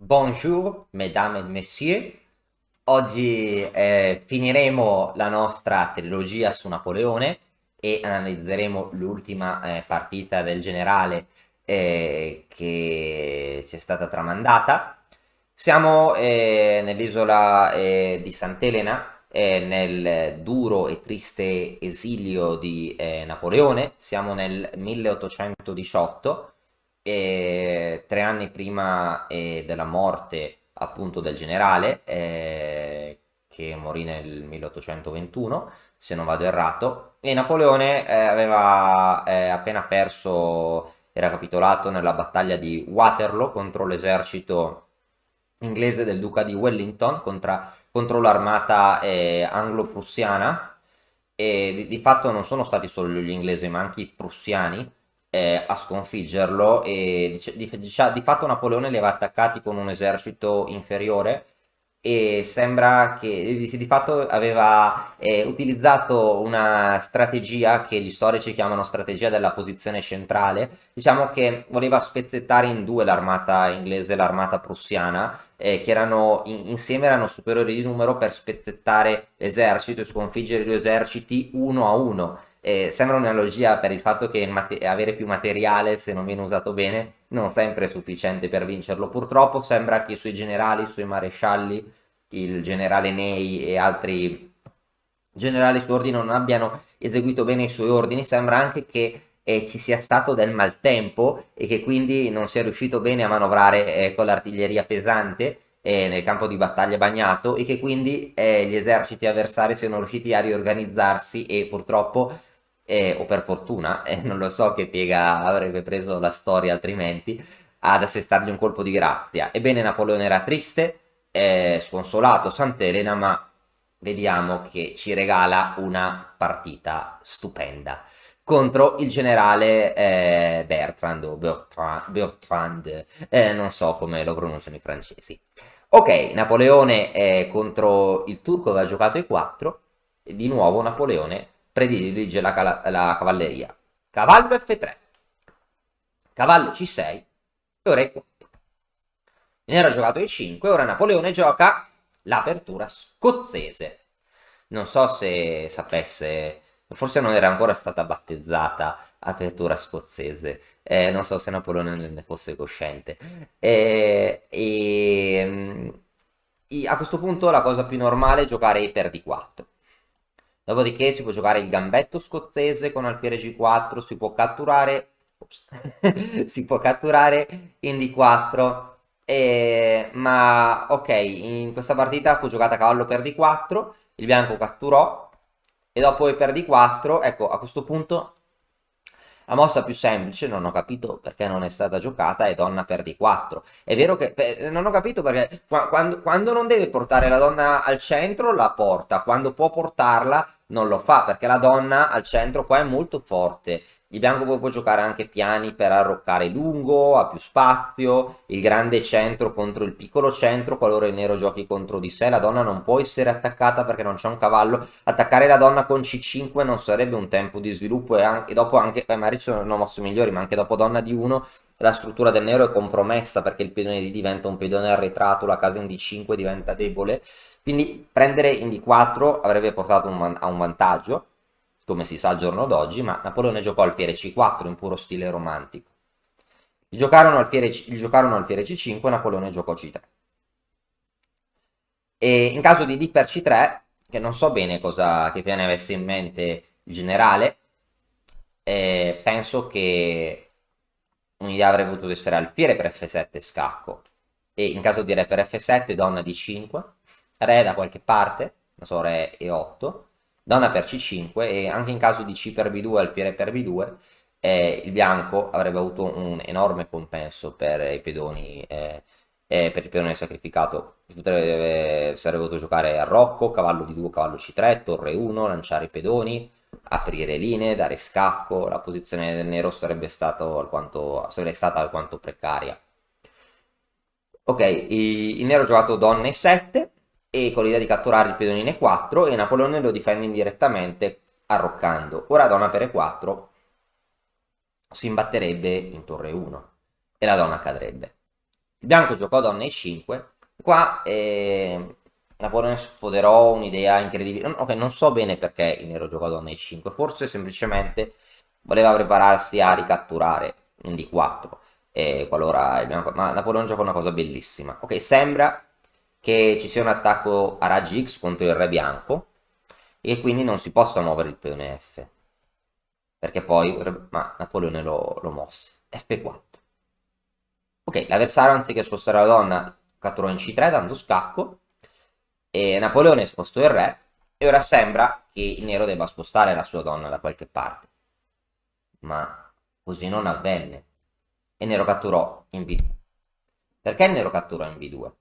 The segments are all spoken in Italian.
Bonjour, mesdames et messieurs. Oggi finiremo la nostra trilogia su Napoleone e analizzeremo l'ultima partita del generale che ci è stata tramandata. Siamo nell'isola di Sant'Elena, nel duro e triste esilio di Napoleone. Siamo nel 1818, 3 anni prima della morte appunto del generale, che morì nel 1821, se non vado errato, e Napoleone aveva appena perso, era capitolato nella battaglia di Waterloo contro l'esercito inglese del duca di Wellington contro l'armata anglo-prussiana, e di fatto non sono stati solo gli inglesi ma anche i prussiani a sconfiggerlo, e di fatto Napoleone li aveva attaccati con un esercito inferiore, e sembra che di fatto aveva utilizzato una strategia che gli storici chiamano strategia della posizione centrale. Diciamo che voleva spezzettare in due l'armata inglese e l'armata prussiana, che insieme erano superiori di numero, per spezzettare l'esercito e sconfiggere i due eserciti uno a uno. Sembra un'analogia per il fatto che avere più materiale, se non viene usato bene, non sempre è sufficiente per vincerlo. Purtroppo sembra che i suoi generali, i suoi marescialli, il generale Ney e altri generali su ordine non abbiano eseguito bene i suoi ordini. Sembra anche che ci sia stato del maltempo e che quindi non sia riuscito bene a manovrare con l'artiglieria pesante nel campo di battaglia bagnato, e che quindi gli eserciti avversari siano riusciti a riorganizzarsi e purtroppo, o per fortuna, non lo so che piega avrebbe preso la storia altrimenti, ad assestargli un colpo di grazia. Ebbene, Napoleone era triste, sconsolato, Sant'Elena, ma vediamo che ci regala una partita stupenda contro il generale Bertrand o Bertrand, non so come lo pronunciano i francesi. Ok, Napoleone contro il turco aveva giocato i 4, e di nuovo Napoleone predilige la cavalleria. Cavallo F3, cavallo C6 e ora E4. Ne era giocato i 5, ora Napoleone gioca l'apertura scozzese. Non so se sapesse, forse non era ancora stata battezzata apertura scozzese, non so se Napoleone ne fosse cosciente. A questo punto la cosa più normale è giocare i per D4. Dopodiché si può giocare il gambetto scozzese con alfiere G4, si può catturare, ops, si può catturare in D4, ma ok, in questa partita fu giocata cavallo per D4, il bianco catturò, e dopo per D4, ecco, a questo punto la mossa più semplice, non ho capito perché non è stata giocata, è donna per D4. È vero che non ho capito perché quando non deve portare la donna al centro la porta, quando può portarla non lo fa, perché la donna al centro qua è molto forte. Il bianco poi può giocare anche piani per arroccare lungo, ha più spazio, il grande centro contro il piccolo centro, qualora il nero giochi contro di sé. La donna non può essere attaccata perché non c'è un cavallo. Attaccare la donna con C5 non sarebbe un tempo di sviluppo, e dopo anche, magari ci sono mosse migliori, ma anche dopo donna di 1 la struttura del nero è compromessa, perché il pedone D diventa un pedone arretrato, la casa in D5 diventa debole. Quindi prendere in D4 avrebbe portato a un vantaggio, come si sa al giorno d'oggi, ma Napoleone giocò alfiere C4 in puro stile romantico. Gli giocarono alfiere C5, Napoleone giocò C3. E in caso di D per C3, che non so bene che piani avesse in mente il generale, penso che un'idea avrebbe potuto essere alfiere per F7 scacco, e in caso di re per F7 donna D5, re da qualche parte, non so, re E8, donna per C5, e anche in caso di C per B2 alfiere per B2, il bianco avrebbe avuto un enorme compenso per il pedone sacrificato. Sarebbe potuto giocare a Rocco, cavallo D2, cavallo C3, torre 1, lanciare i pedoni, aprire linee, dare scacco. La posizione del nero sarebbe stata alquanto precaria. Ok, il nero ha giocato donna E7, e con l'idea di catturare il pedone in E4, e Napoleone lo difende indirettamente arroccando. Ora donna per E4 si imbatterebbe in torre 1 e la donna cadrebbe. Il bianco giocò donna e5, qua Napoleone sfoderò un'idea incredibile. Ok, non so bene perché il nero giocò donna e5, forse semplicemente voleva prepararsi a ricatturare in d4, qualora il bianco... Ma Napoleone gioca una cosa bellissima. Ok, sembra che ci sia un attacco a raggi X contro il re bianco e quindi non si possa muovere il peone F, perché poi ma Napoleone lo mosse. F4. Ok, l'avversario anziché spostare la donna catturò in C3 dando scacco e Napoleone spostò il re e ora sembra che il nero debba spostare la sua donna da qualche parte. Ma così non avvenne e il nero catturò in B2. Perché il nero catturò in B2?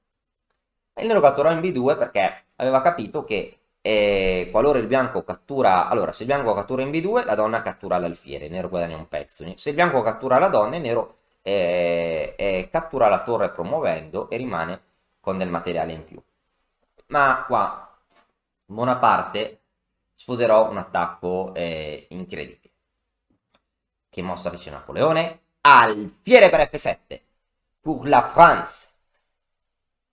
Il nero catturò in B2 perché aveva capito che qualora il bianco cattura... Allora, se il bianco cattura in B2, la donna cattura l'alfiere, il nero guadagna un pezzo. Se il bianco cattura la donna, il nero cattura la torre promuovendo e rimane con del materiale in più. Ma qua Bonaparte sfoderò un attacco incredibile. Che mossa fece Napoleone? Alfiere per F7. Pour la France.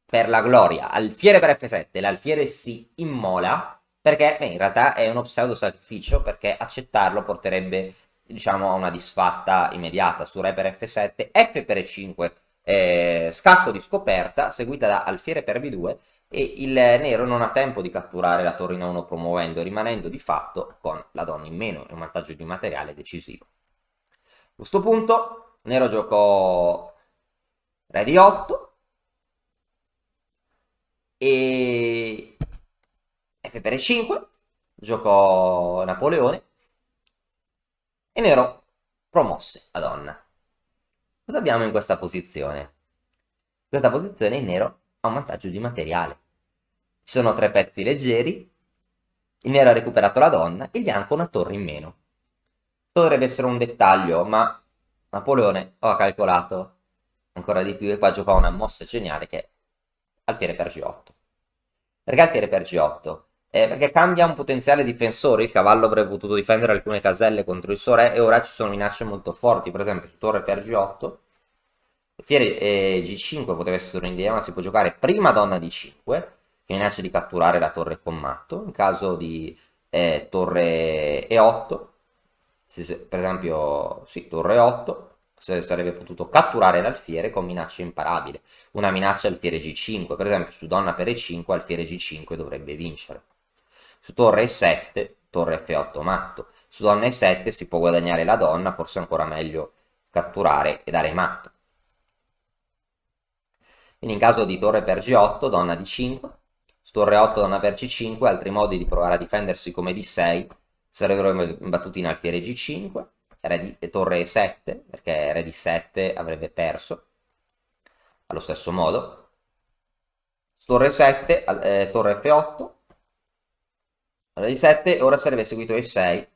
Per la gloria. Alfiere per F7. L'alfiere si immola perché in realtà è uno pseudo sacrificio, perché accettarlo porterebbe diciamo a una disfatta immediata. Su re per F7, F per E5, scatto di scoperta seguita da alfiere per B2 e il nero non ha tempo di catturare la torre in 1 promuovendo, rimanendo di fatto con la donna in meno e un vantaggio di materiale decisivo. A questo punto nero giocò re di 8 e F per E5, giocò Napoleone e nero promosse la donna. Cosa abbiamo in questa posizione? In questa posizione il nero ha un vantaggio di materiale. Ci sono 3 pezzi leggeri, il nero ha recuperato la donna, il bianco una torre in meno. Questo dovrebbe essere un dettaglio, ma Napoleone ha calcolato ancora di più e qua gioca una mossa geniale che è alfiere per G8. Perché alfiere per G8? Perché cambia un potenziale difensore, il cavallo avrebbe potuto difendere alcune caselle contro il suo re e ora ci sono minacce molto forti, per esempio su torre per G8, alfiere G5 potrebbe essere un'idea, ma si può giocare prima donna D5, che minaccia di catturare la torre con matto, in caso di torre E8, per esempio, sì, torre 8, sarebbe potuto catturare l'alfiere con minaccia imparabile. Una minaccia alfiere G5, per esempio su donna per E5, alfiere G5 dovrebbe vincere. Su torre E7, torre F8 matto. Su donna E7 si può guadagnare la donna, forse ancora meglio catturare e dare matto. Quindi in caso di torre per G8, donna D5, su torre 8, donna per C5, altri modi di provare a difendersi come D6 sarebbero imbattuti in alfiere G5, torre E7, perché re D7 avrebbe perso, allo stesso modo. Su torre 7, torre F8, re D7, ora sarebbe seguito E6,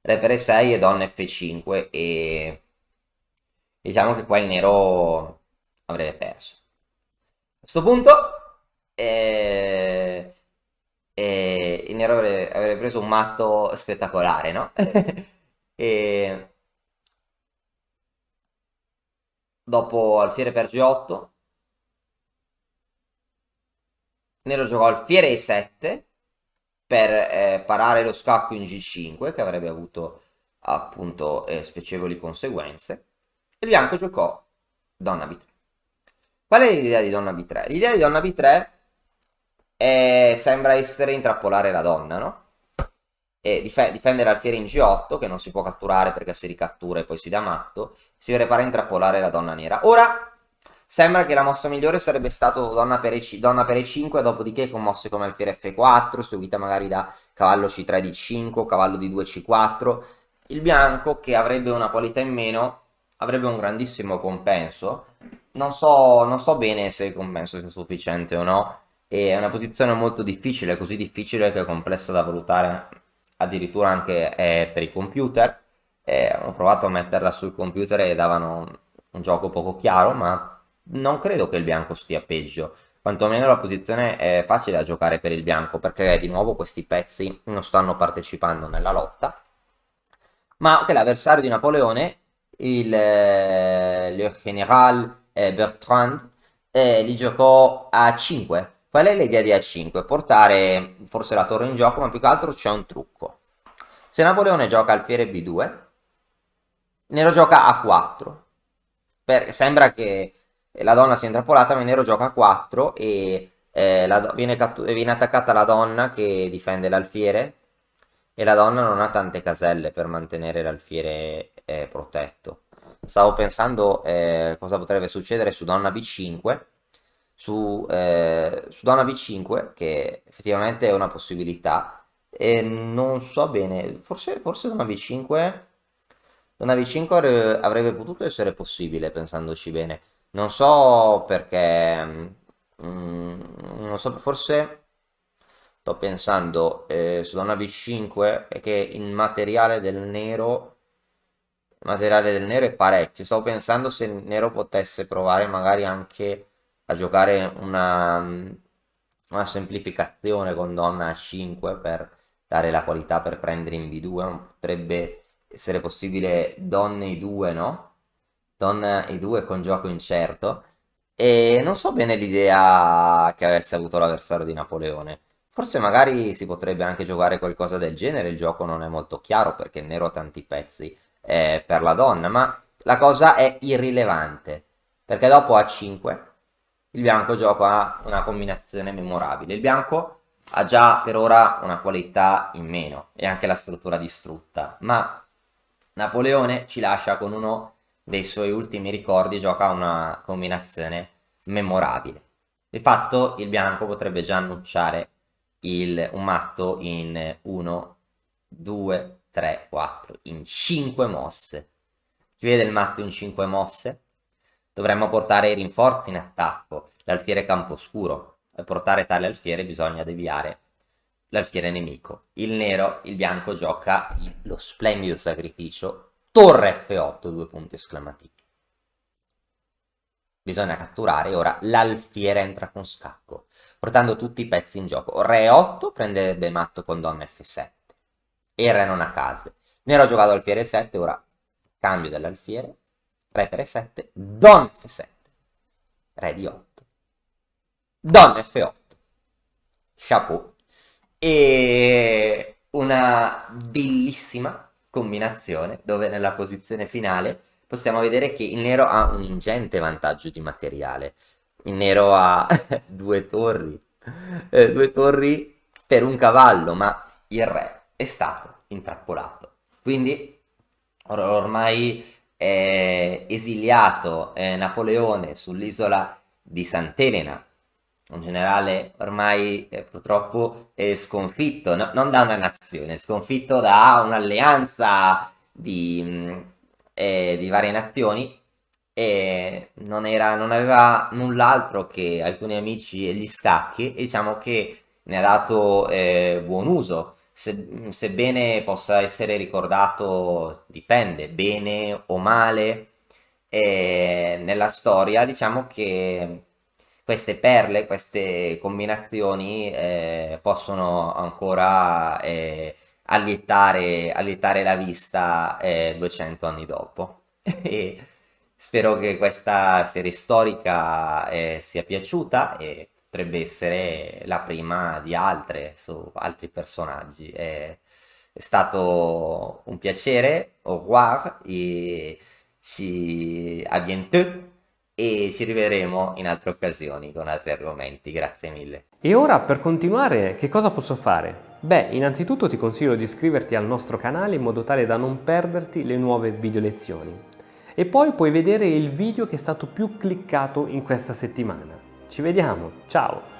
re per E6 e donna F5 e diciamo che qua il nero avrebbe perso. A questo punto il nero avrebbe preso un matto spettacolare, no? E dopo alfiere per G8, nero giocò alfiere E7 per parare lo scacco in G5, che avrebbe avuto appunto spiacevoli conseguenze, e bianco giocò donna B3. Qual è l'idea di donna B3? L'idea di donna B3 sembra essere intrappolare la donna, no? E difendere l'alfiere in G8, che non si può catturare perché si ricattura e poi si dà matto, si prepara a intrappolare la donna nera. Ora sembra che la mossa migliore sarebbe stato donna per E5, dopodiché con mosse come alfiere F4, seguita magari da cavallo C3 D5, cavallo D2 C4. Il bianco, che avrebbe una qualità in meno, avrebbe un grandissimo compenso. Non so bene se il compenso sia sufficiente o no. È una posizione molto difficile, così difficile che è complessa da valutare addirittura anche per i computer. Ho provato a metterla sul computer e davano un gioco poco chiaro, ma non credo che il bianco stia peggio. Quantomeno la posizione è facile da giocare per il bianco, perché di nuovo questi pezzi non stanno partecipando nella lotta. Ma che l'avversario di Napoleone, le General Bertrand, li giocò a 5. Qual è l'idea di A5? Portare forse la torre in gioco, ma più che altro c'è un trucco. Se Napoleone gioca alfiere B2, Nero gioca A4. Sembra che la donna sia intrappolata, ma Nero gioca A4 e viene attaccata la donna che difende l'alfiere e la donna non ha tante caselle per mantenere l'alfiere protetto. Stavo pensando cosa potrebbe succedere su donna B5, su donna B5, che effettivamente è una possibilità, e non so bene, forse donna B5 avrebbe potuto essere possibile, pensandoci bene. Non so perché, non so, forse sto pensando su donna B5 è che il materiale del nero è parecchio. Stavo pensando se il nero potesse provare magari anche a giocare una semplificazione con donna A5 per dare la qualità per prendere in B2. Non potrebbe essere possibile donna E2, no? Donna E2 con gioco incerto. E non so bene l'idea che avesse avuto l'avversario di Napoleone. Forse magari si potrebbe anche giocare qualcosa del genere, il gioco non è molto chiaro perché il nero ha tanti pezzi per la donna, ma la cosa è irrilevante, perché dopo A5 il bianco gioca una combinazione memorabile. Il bianco ha già per ora una qualità in meno e anche la struttura distrutta, ma Napoleone ci lascia con uno dei suoi ultimi ricordi, gioca una combinazione memorabile. Di fatto il bianco potrebbe già annunciare un matto in 1, 2, 3, 4, in 5 mosse. Chi vede il matto in 5 mosse? Dovremmo portare i rinforzi in attacco, l'alfiere camposcuro. Per portare tale alfiere bisogna deviare l'alfiere nemico. Il nero, il bianco gioca lo splendido sacrificio torre F8, due punti esclamativi. Bisogna catturare, ora l'alfiere entra con scacco, portando tutti i pezzi in gioco. Re 8 prenderebbe matto con donna F7 e il re non ha case. Nero ha giocato alfiere 7, ora cambio dell'alfiere, re per E7, donna F7, re di 8, donna F8, chapeau. E una bellissima combinazione dove nella posizione finale possiamo vedere che il nero ha un ingente vantaggio di materiale. Il nero ha due torri per un cavallo, ma il re è stato intrappolato. Quindi ormai è esiliato Napoleone sull'isola di Sant'Elena, un generale ormai purtroppo sconfitto, non da una nazione, sconfitto da un'alleanza di varie nazioni e non aveva null'altro che alcuni amici e gli scacchi e diciamo che ne ha dato buon uso. Sebbene possa essere ricordato, dipende, bene o male, nella storia, diciamo che queste perle, queste combinazioni possono ancora allietare la vista 200 anni dopo. E spero che questa serie storica sia piaciuta e potrebbe essere la prima di altre su altri personaggi. È stato un piacere, au revoir, e à bientôt e ci rivedremo in altre occasioni con altri argomenti. Grazie mille. E ora per continuare che cosa posso fare? Beh, innanzitutto ti consiglio di iscriverti al nostro canale in modo tale da non perderti le nuove video lezioni. E poi puoi vedere il video che è stato più cliccato in questa settimana. Ci vediamo, ciao!